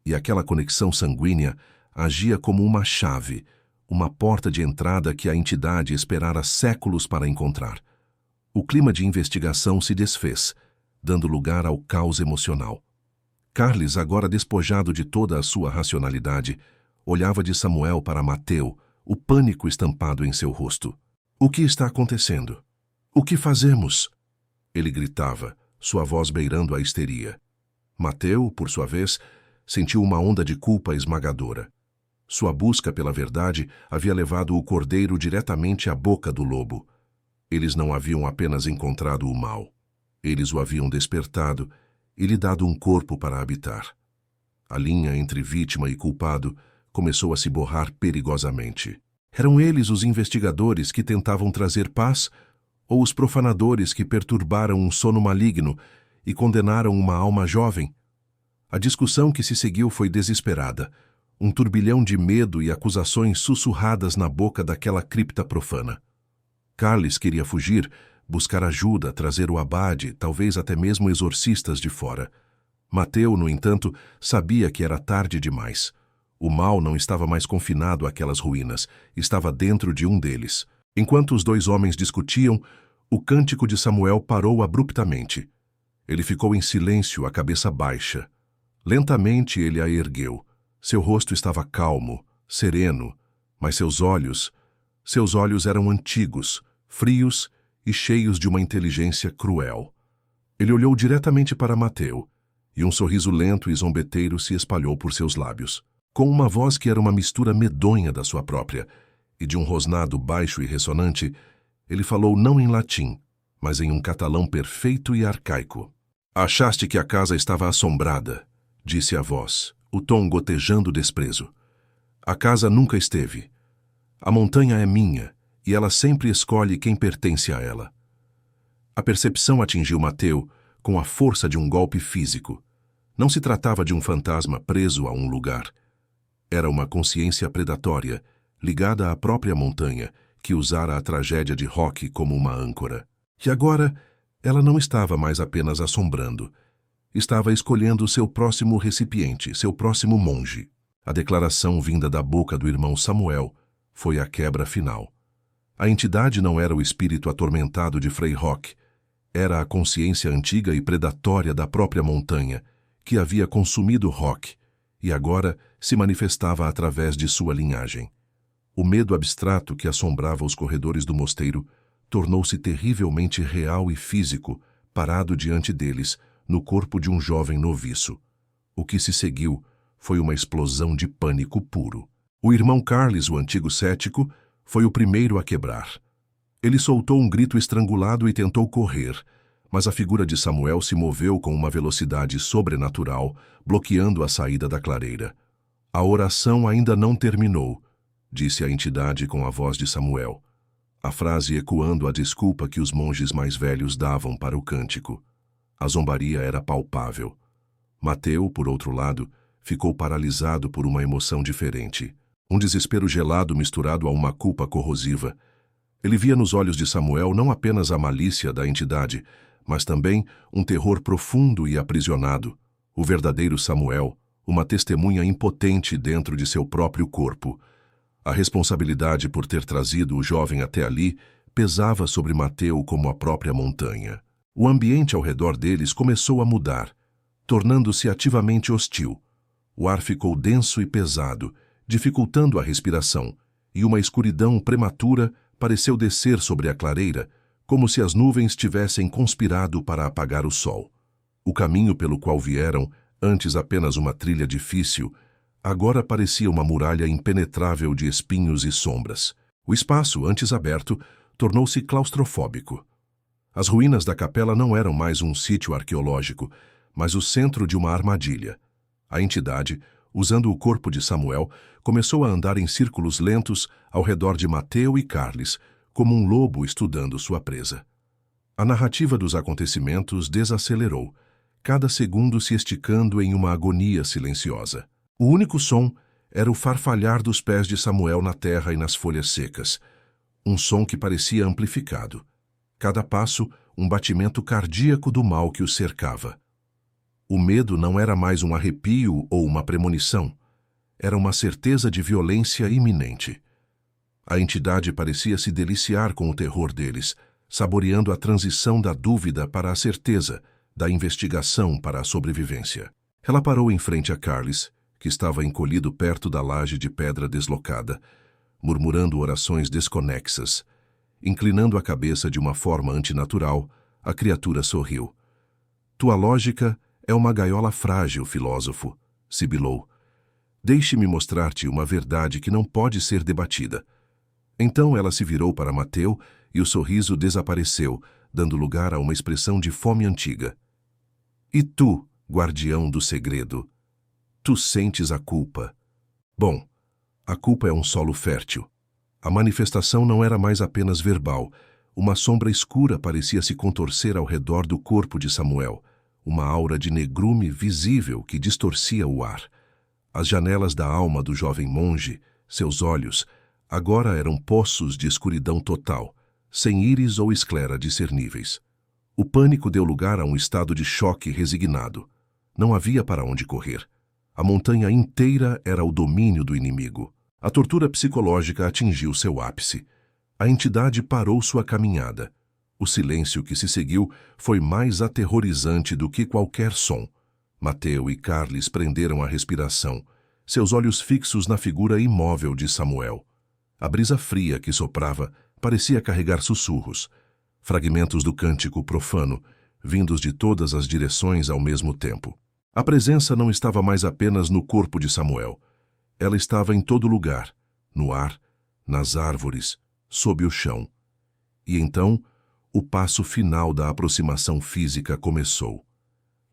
e aquela conexão sanguínea agia como uma chave, uma porta de entrada que a entidade esperara séculos para encontrar. O clima de investigação se desfez, dando lugar ao caos emocional. Carles, agora despojado de toda a sua racionalidade, olhava de Samuel para Mateu, o pânico estampado em seu rosto. "O que está acontecendo? O que fazemos?" Ele gritava, sua voz beirando a histeria. Mateu, por sua vez, sentiu uma onda de culpa esmagadora. Sua busca pela verdade havia levado o cordeiro diretamente à boca do lobo. Eles não haviam apenas encontrado o mal. Eles o haviam despertado e lhe dado um corpo para habitar. A linha entre vítima e culpado começou a se borrar perigosamente. Eram eles os investigadores que tentavam trazer paz ou os profanadores que perturbaram um sono maligno e condenaram uma alma jovem? A discussão que se seguiu foi desesperada, um turbilhão de medo e acusações sussurradas na boca daquela cripta profana. Carles queria fugir, buscar ajuda, trazer o abade, talvez até mesmo exorcistas de fora. Mateu, no entanto, sabia que era tarde demais. O mal não estava mais confinado àquelas ruínas, estava dentro de um deles. Enquanto os dois homens discutiam, o cântico de Samuel parou abruptamente. Ele ficou em silêncio, a cabeça baixa. Lentamente ele a ergueu. Seu rosto estava calmo, sereno, mas seus olhos eram antigos, frios e cheios de uma inteligência cruel. Ele olhou diretamente para Mateu, e um sorriso lento e zombeteiro se espalhou por seus lábios. Com uma voz que era uma mistura medonha da sua própria, e de um rosnado baixo e ressonante, ele falou não em latim, mas em um catalão perfeito e arcaico. Achaste que a casa estava assombrada, disse a voz, o tom gotejando desprezo. A casa nunca esteve. A montanha é minha, e ela sempre escolhe quem pertence a ela. A percepção atingiu Mateu com a força de um golpe físico. Não se tratava de um fantasma preso a um lugar. Era uma consciência predatória, ligada à própria montanha, que usara a tragédia de Roque como uma âncora. E agora, ela não estava mais apenas assombrando. Estava escolhendo seu próximo recipiente, seu próximo monge. A declaração vinda da boca do irmão Samuel foi a quebra final. A entidade não era o espírito atormentado de Frei Roque, era a consciência antiga e predatória da própria montanha, que havia consumido Roque, e agora se manifestava através de sua linhagem. O medo abstrato que assombrava os corredores do mosteiro tornou-se terrivelmente real e físico, parado diante deles, no corpo de um jovem noviço. O que se seguiu foi uma explosão de pânico puro. O irmão Carles, o antigo cético, foi o primeiro a quebrar. Ele soltou um grito estrangulado e tentou correr, mas a figura de Samuel se moveu com uma velocidade sobrenatural, bloqueando a saída da clareira. A oração ainda não terminou, disse a entidade com a voz de Samuel, a frase ecoando a desculpa que os monges mais velhos davam para o cântico. A zombaria era palpável. Mateu, por outro lado, ficou paralisado por uma emoção diferente. Um desespero gelado misturado a uma culpa corrosiva. Ele via nos olhos de Samuel não apenas a malícia da entidade, mas também um terror profundo e aprisionado. O verdadeiro Samuel, uma testemunha impotente dentro de seu próprio corpo. A responsabilidade por ter trazido o jovem até ali pesava sobre Mateu como a própria montanha. O ambiente ao redor deles começou a mudar, tornando-se ativamente hostil. O ar ficou denso e pesado, dificultando a respiração, e uma escuridão prematura pareceu descer sobre a clareira, como se as nuvens tivessem conspirado para apagar o sol. O caminho pelo qual vieram, antes apenas uma trilha difícil, agora parecia uma muralha impenetrável de espinhos e sombras. O espaço, antes aberto, tornou-se claustrofóbico. As ruínas da capela não eram mais um sítio arqueológico, mas o centro de uma armadilha. A entidade, usando o corpo de Samuel, começou a andar em círculos lentos ao redor de Mateu e Carles, como um lobo estudando sua presa. A narrativa dos acontecimentos desacelerou, cada segundo se esticando em uma agonia silenciosa. O único som era o farfalhar dos pés de Samuel na terra e nas folhas secas, um som que parecia amplificado. Cada passo, um batimento cardíaco do mal que o cercava. O medo não era mais um arrepio ou uma premonição, era uma certeza de violência iminente. A entidade parecia se deliciar com o terror deles, saboreando a transição da dúvida para a certeza, da investigação para a sobrevivência. Ela parou em frente a Carles, que estava encolhido perto da laje de pedra deslocada, murmurando orações desconexas, inclinando a cabeça de uma forma antinatural, A criatura sorriu. Tua lógica é uma gaiola frágil, filósofo, sibilou. Deixe-me mostrar-te uma verdade que não pode ser debatida. Então ela se virou para Mateu e o sorriso desapareceu, dando lugar a uma expressão de fome antiga. E tu, guardião do segredo, tu sentes a culpa. Bom, a culpa é um solo fértil. A manifestação não era mais apenas verbal. Uma sombra escura parecia se contorcer ao redor do corpo de Samuel, uma aura de negrume visível que distorcia o ar. As janelas da alma do jovem monge, seus olhos, agora eram poços de escuridão total, sem íris ou esclera discerníveis. O pânico deu lugar a um estado de choque resignado. Não havia para onde correr. A montanha inteira era o domínio do inimigo. A tortura psicológica atingiu seu ápice. A entidade parou sua caminhada. O silêncio que se seguiu foi mais aterrorizante do que qualquer som. Mateu e Carles prenderam a respiração, seus olhos fixos na figura imóvel de Samuel. A brisa fria que soprava parecia carregar sussurros, fragmentos do cântico profano, vindos de todas as direções ao mesmo tempo. A presença não estava mais apenas no corpo de Samuel. Ela estava em todo lugar, no ar, nas árvores, sob o chão. E então, o passo final da aproximação física começou.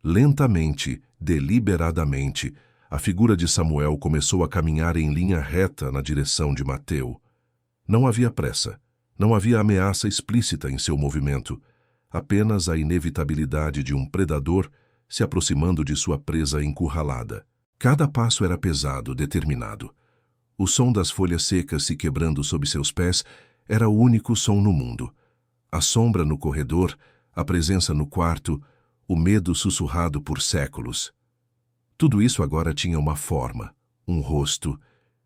Lentamente, deliberadamente, a figura de Samuel começou a caminhar em linha reta na direção de Mateu. Não havia pressa, não havia ameaça explícita em seu movimento, apenas a inevitabilidade de um predador se aproximando de sua presa encurralada. Cada passo era pesado, determinado. O som das folhas secas se quebrando sob seus pés era o único som no mundo. A sombra no corredor, a presença no quarto, o medo sussurrado por séculos. Tudo isso agora tinha uma forma, um rosto,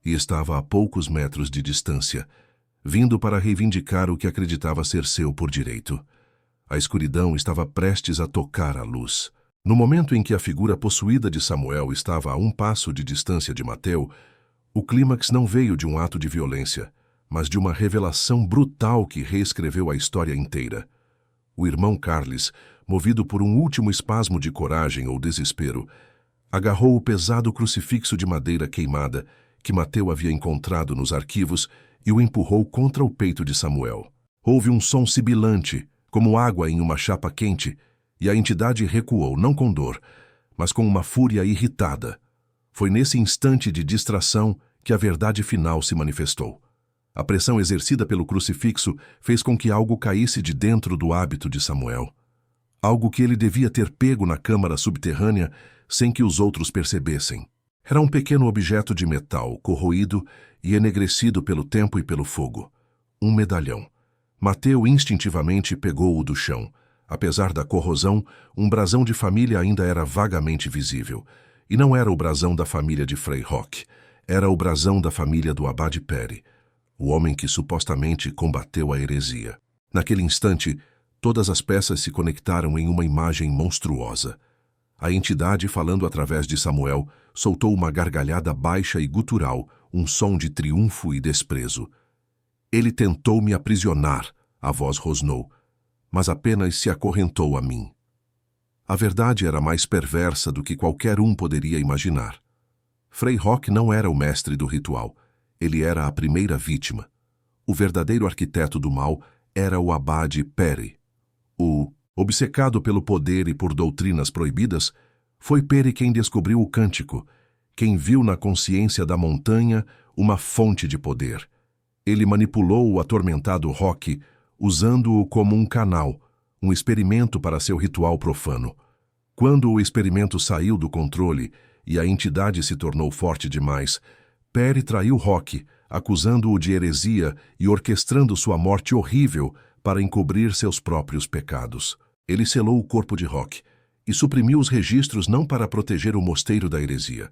e estava a poucos metros de distância, vindo para reivindicar o que acreditava ser seu por direito. A escuridão estava prestes a tocar a luz. No momento em que a figura possuída de Samuel estava a um passo de distância de Mateu, o clímax não veio de um ato de violência, mas de uma revelação brutal que reescreveu a história inteira. O irmão Carles, movido por um último espasmo de coragem ou desespero, agarrou o pesado crucifixo de madeira queimada que Mateu havia encontrado nos arquivos e o empurrou contra o peito de Samuel. Houve um som sibilante, como água em uma chapa quente, e a entidade recuou, não com dor, mas com uma fúria irritada. Foi nesse instante de distração que a verdade final se manifestou. A pressão exercida pelo crucifixo fez com que algo caísse de dentro do hábito de Samuel. Algo que ele devia ter pego na câmara subterrânea sem que os outros percebessem. Era um pequeno objeto de metal, corroído e enegrecido pelo tempo e pelo fogo. Um medalhão. Mateu instintivamente pegou-o do chão. Apesar da corrosão, um brasão de família ainda era vagamente visível. E não era o brasão da família de Frei Roque. Era o brasão da família do Abade Peri, o homem que supostamente combateu a heresia. Naquele instante, todas as peças se conectaram em uma imagem monstruosa. A entidade, falando através de Samuel, soltou uma gargalhada baixa e gutural, um som de triunfo e desprezo. Ele tentou me aprisionar, a voz rosnou, mas apenas se acorrentou a mim. A verdade era mais perversa do que qualquer um poderia imaginar. Frei Roque não era o mestre do ritual, ele era a primeira vítima. O verdadeiro arquiteto do mal era o Abade Peri. Obcecado pelo poder e por doutrinas proibidas, foi Peri quem descobriu o cântico, quem viu na consciência da montanha uma fonte de poder. Ele manipulou o atormentado Roque, usando-o como um canal, um experimento para seu ritual profano. Quando o experimento saiu do controle e a entidade se tornou forte demais, Peri traiu Roque, acusando-o de heresia e orquestrando sua morte horrível para encobrir seus próprios pecados. Ele selou o corpo de Roque e suprimiu os registros não para proteger o mosteiro da heresia,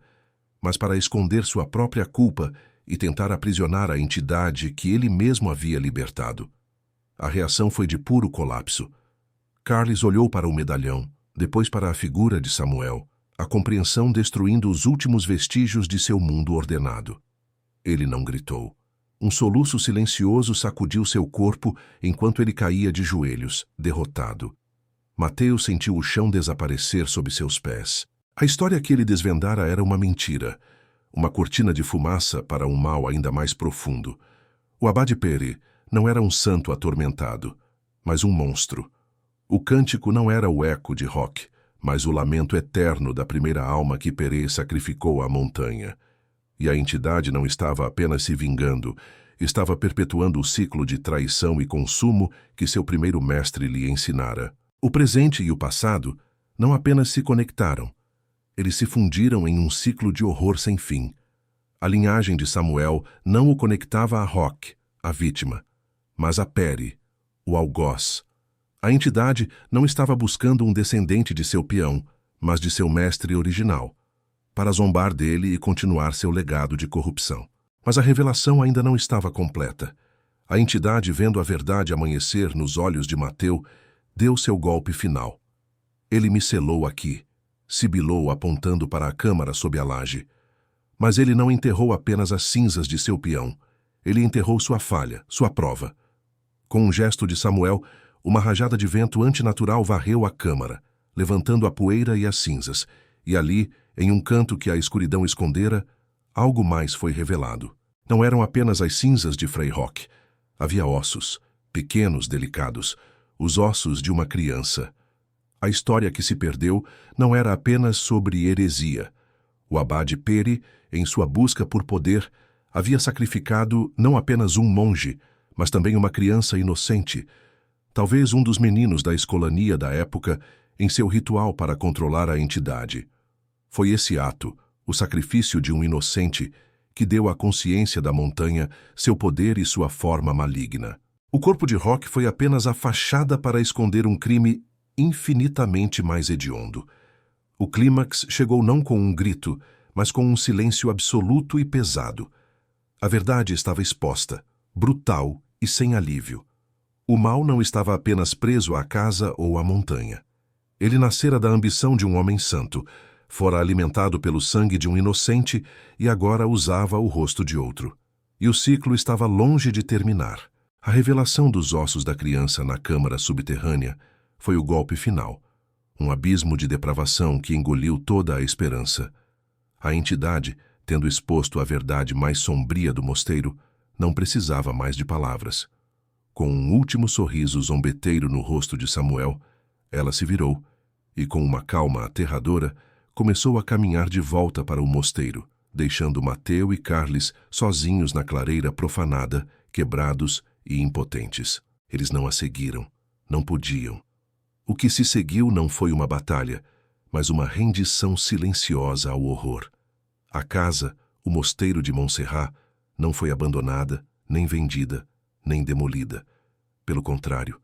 mas para esconder sua própria culpa e tentar aprisionar a entidade que ele mesmo havia libertado. A reação foi de puro colapso. Carles olhou para o medalhão, depois para a figura de Samuel, a compreensão destruindo os últimos vestígios de seu mundo ordenado. Ele não gritou. Um soluço silencioso sacudiu seu corpo enquanto ele caía de joelhos, derrotado. Mateus sentiu o chão desaparecer sob seus pés. A história que ele desvendara era uma mentira, uma cortina de fumaça para um mal ainda mais profundo. O abade Peri não era um santo atormentado, mas um monstro. O cântico não era o eco de rock, mas o lamento eterno da primeira alma que Peri sacrificou à montanha. E a entidade não estava apenas se vingando, estava perpetuando o ciclo de traição e consumo que seu primeiro mestre lhe ensinara. O presente e o passado não apenas se conectaram, eles se fundiram em um ciclo de horror sem fim. A linhagem de Samuel não o conectava a Rock, a vítima, mas a Peri, o algoz. A entidade não estava buscando um descendente de seu peão, mas de seu mestre original, para zombar dele e continuar seu legado de corrupção. Mas a revelação ainda não estava completa. A entidade, vendo a verdade amanhecer nos olhos de Mateu, deu seu golpe final. Ele me selou aqui, sibilou apontando para a câmara sob a laje. Mas ele não enterrou apenas as cinzas de seu peão. Ele enterrou sua falha, sua prova. Com um gesto de Samuel, uma rajada de vento antinatural varreu a câmara, levantando a poeira e as cinzas, e ali, em um canto que a escuridão escondera, algo mais foi revelado. Não eram apenas as cinzas de Frei Roque. Havia ossos, pequenos, delicados, os ossos de uma criança. A história que se perdeu não era apenas sobre heresia. O abade Peri, em sua busca por poder, havia sacrificado não apenas um monge, mas também uma criança inocente, talvez um dos meninos da escolania da época, em seu ritual para controlar a entidade. Foi esse ato, o sacrifício de um inocente, que deu à consciência da montanha seu poder e sua forma maligna. O corpo de Rock foi apenas a fachada para esconder um crime infinitamente mais hediondo. O clímax chegou não com um grito, mas com um silêncio absoluto e pesado. A verdade estava exposta, brutal e sem alívio. O mal não estava apenas preso à casa ou à montanha. Ele nascera da ambição de um homem santo, fora alimentado pelo sangue de um inocente e agora usava o rosto de outro. E o ciclo estava longe de terminar. A revelação dos ossos da criança na câmara subterrânea foi o golpe final, um abismo de depravação que engoliu toda a esperança. A entidade, tendo exposto a verdade mais sombria do mosteiro, não precisava mais de palavras. Com um último sorriso zombeteiro no rosto de Samuel, ela se virou e, com uma calma aterradora, começou a caminhar de volta para o mosteiro, deixando Mateu e Carles sozinhos na clareira profanada, quebrados e impotentes. Eles não a seguiram, não podiam. O que se seguiu não foi uma batalha, mas uma rendição silenciosa ao horror. A casa, o mosteiro de Montserrat, não foi abandonada, nem vendida, nem demolida. Pelo contrário,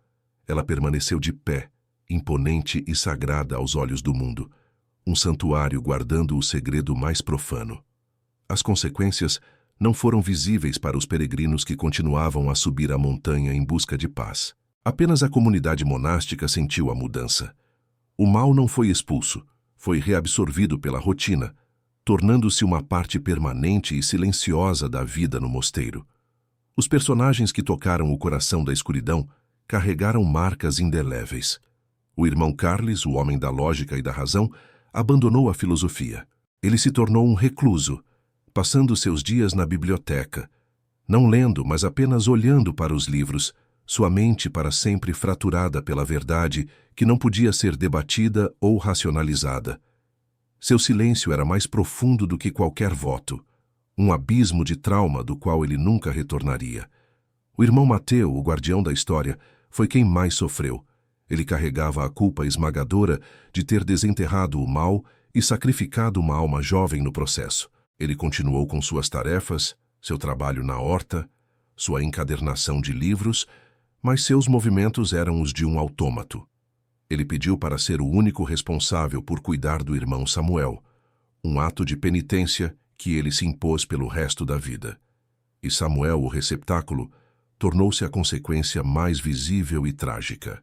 ela permaneceu de pé, imponente e sagrada aos olhos do mundo, um santuário guardando o segredo mais profano. As consequências não foram visíveis para os peregrinos que continuavam a subir a montanha em busca de paz. Apenas a comunidade monástica sentiu a mudança. O mal não foi expulso, foi reabsorvido pela rotina, tornando-se uma parte permanente e silenciosa da vida no mosteiro. Os personagens que tocaram o coração da escuridão carregaram marcas indeléveis. O irmão Carles, o homem da lógica e da razão, abandonou a filosofia. Ele se tornou um recluso, passando seus dias na biblioteca, não lendo, mas apenas olhando para os livros, sua mente para sempre fraturada pela verdade que não podia ser debatida ou racionalizada. Seu silêncio era mais profundo do que qualquer voto, um abismo de trauma do qual ele nunca retornaria. O irmão Mateu, o guardião da história, foi quem mais sofreu. Ele carregava a culpa esmagadora de ter desenterrado o mal e sacrificado uma alma jovem no processo. Ele continuou com suas tarefas, seu trabalho na horta, sua encadernação de livros, mas seus movimentos eram os de um autômato. Ele pediu para ser o único responsável por cuidar do irmão Samuel, um ato de penitência que ele se impôs pelo resto da vida. E Samuel, o receptáculo, tornou-se a consequência mais visível e trágica.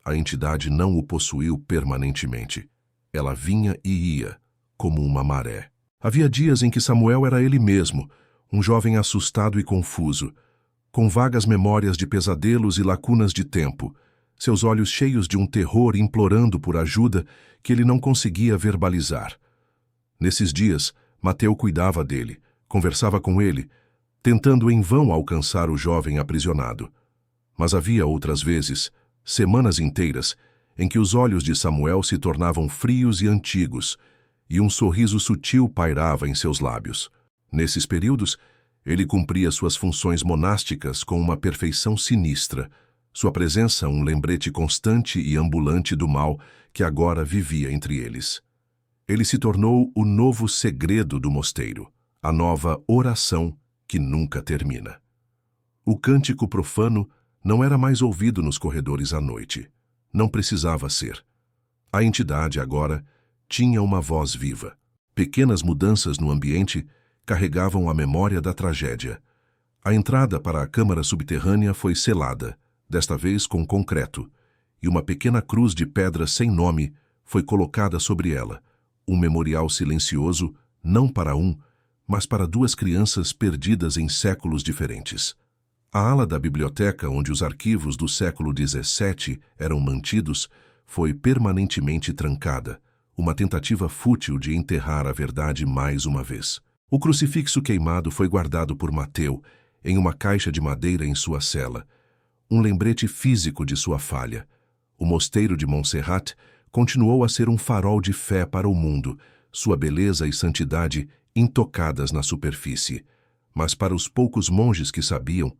A entidade não o possuiu permanentemente. Ela vinha e ia, como uma maré. Havia dias em que Samuel era ele mesmo, um jovem assustado e confuso, com vagas memórias de pesadelos e lacunas de tempo, seus olhos cheios de um terror implorando por ajuda que ele não conseguia verbalizar. Nesses dias, Mateu cuidava dele, conversava com ele, tentando em vão alcançar o jovem aprisionado. Mas havia outras vezes, semanas inteiras, em que os olhos de Samuel se tornavam frios e antigos, e um sorriso sutil pairava em seus lábios. Nesses períodos, ele cumpria suas funções monásticas com uma perfeição sinistra, sua presença um lembrete constante e ambulante do mal que agora vivia entre eles. Ele se tornou o novo segredo do mosteiro, a nova oração que nunca termina. O cântico profano não era mais ouvido nos corredores à noite. Não precisava ser. A entidade agora tinha uma voz viva. Pequenas mudanças no ambiente carregavam a memória da tragédia. A entrada para a câmara subterrânea foi selada, desta vez com concreto, e uma pequena cruz de pedra sem nome foi colocada sobre ela, um memorial silencioso não para um, mas para duas crianças perdidas em séculos diferentes. A ala da biblioteca onde os arquivos do século XVII eram mantidos foi permanentemente trancada, uma tentativa fútil de enterrar a verdade mais uma vez. O crucifixo queimado foi guardado por Mateu em uma caixa de madeira em sua cela, um lembrete físico de sua falha. O mosteiro de Montserrat continuou a ser um farol de fé para o mundo, sua beleza e santidade intocadas na superfície. Mas para os poucos monges que sabiam,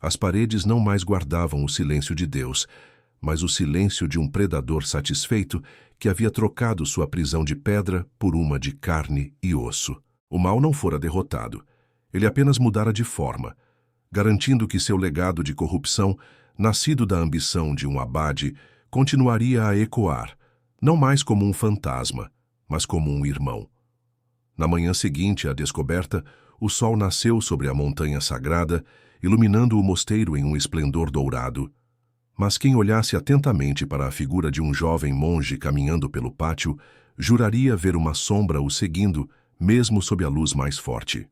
as paredes não mais guardavam o silêncio de Deus, mas o silêncio de um predador satisfeito que havia trocado sua prisão de pedra por uma de carne e osso. O mal não fora derrotado. Ele apenas mudara de forma, garantindo que seu legado de corrupção, nascido da ambição de um abade, continuaria a ecoar, não mais como um fantasma, mas como um irmão. Na manhã seguinte à descoberta, o sol nasceu sobre a montanha sagrada, iluminando o mosteiro em um esplendor dourado. Mas quem olhasse atentamente para a figura de um jovem monge caminhando pelo pátio, juraria ver uma sombra o seguindo, mesmo sob a luz mais forte.